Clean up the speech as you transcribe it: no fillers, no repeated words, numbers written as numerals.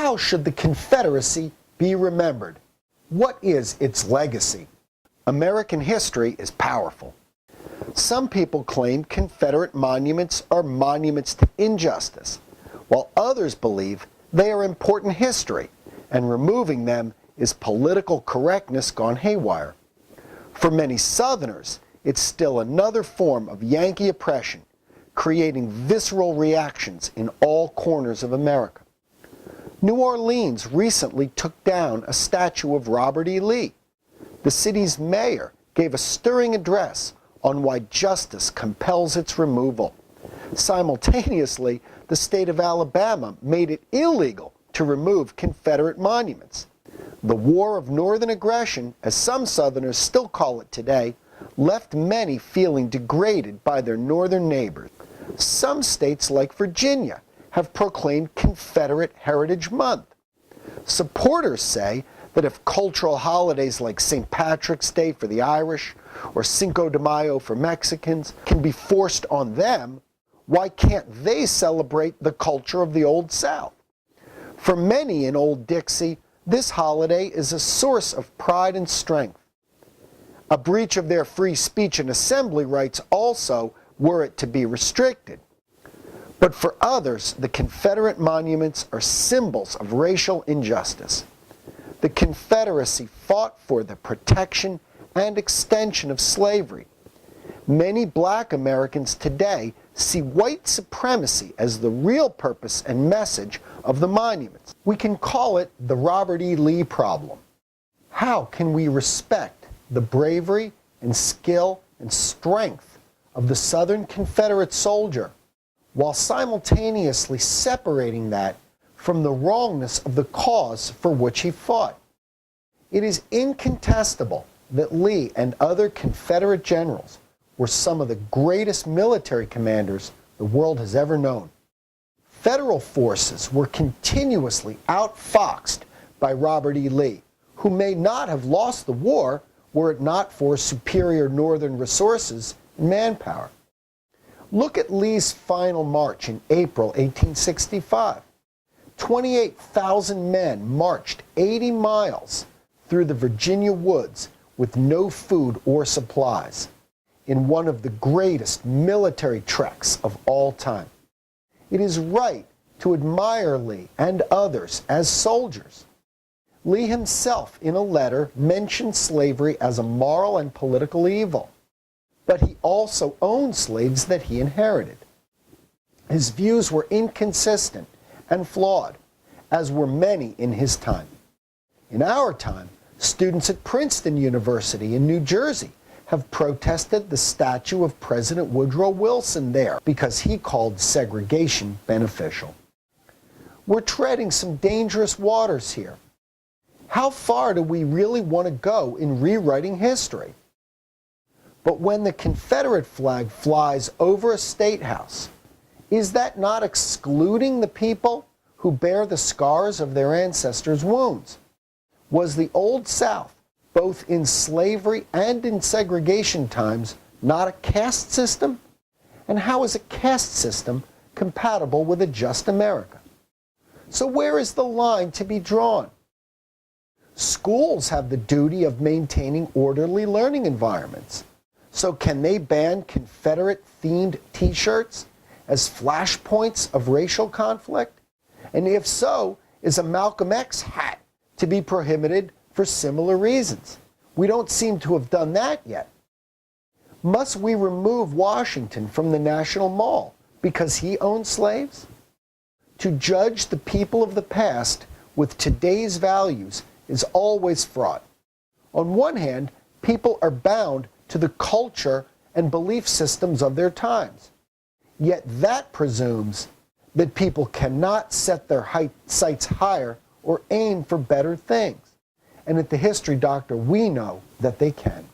How should the Confederacy be remembered? What is its legacy? American history is powerful. Some people claim Confederate monuments are monuments to injustice, while others believe they are important history, and removing them is political correctness gone haywire. For many Southerners, it's still another form of Yankee oppression, creating visceral reactions in all corners of America. New Orleans recently took down a statue of Robert E. Lee. The city's mayor gave a stirring address on why justice compels its removal. Simultaneously, the state of Alabama made it illegal to remove Confederate monuments. The War of Northern Aggression, as some Southerners still call it today, left many feeling degraded by their northern neighbors. Some states, like Virginia, have proclaimed Confederate Heritage Month. Supporters say that if cultural holidays like St. Patrick's Day for the Irish or Cinco de Mayo for Mexicans can be forced on them, why can't they celebrate the culture of the Old South? For many in Old Dixie, this holiday is a source of pride and strength. A breach of their free speech and assembly rights also, were it to be restricted. But for others, the Confederate monuments are symbols of racial injustice. The Confederacy fought for the protection and extension of slavery. Many black Americans today see white supremacy as the real purpose and message of the monuments. We can call it the Robert E. Lee problem. How can we respect the bravery and skill and strength of the Southern Confederate soldier while simultaneously separating that from the wrongness of the cause for which he fought? It is incontestable that Lee and other Confederate generals were some of the greatest military commanders the world has ever known. Federal forces were continuously outfoxed by Robert E. Lee, who may not have lost the war were it not for superior northern resources and manpower. Look at Lee's final march in April 1865. 28,000 men marched 80 miles through the Virginia woods with no food or supplies, in one of the greatest military treks of all time. It is right to admire Lee and others as soldiers. Lee himself, in a letter, mentioned slavery as a moral and political evil, but he also owned slaves that he inherited. His views were inconsistent and flawed, as were many in his time. In our time, students at Princeton University in New Jersey have protested the statue of President Woodrow Wilson there because he called segregation beneficial. We're treading some dangerous waters here. How far do we really want to go in rewriting history? But when the Confederate flag flies over a state house, is that not excluding the people who bear the scars of their ancestors' wounds? Was the Old South, both in slavery and in segregation times, not a caste system? And how is a caste system compatible with a just America? So where is the line to be drawn? Schools have the duty of maintaining orderly learning environments. So can they ban Confederate-themed T-shirts as flashpoints of racial conflict? And if so, is a Malcolm X hat to be prohibited for similar reasons? We don't seem to have done that yet. Must we remove Washington from the National Mall because he owned slaves? To judge the people of the past with today's values is always fraught. On one hand, people are bound to the culture and belief systems of their times. Yet that presumes that people cannot set their sights higher or aim for better things. And at the History Doctor, we know that they can.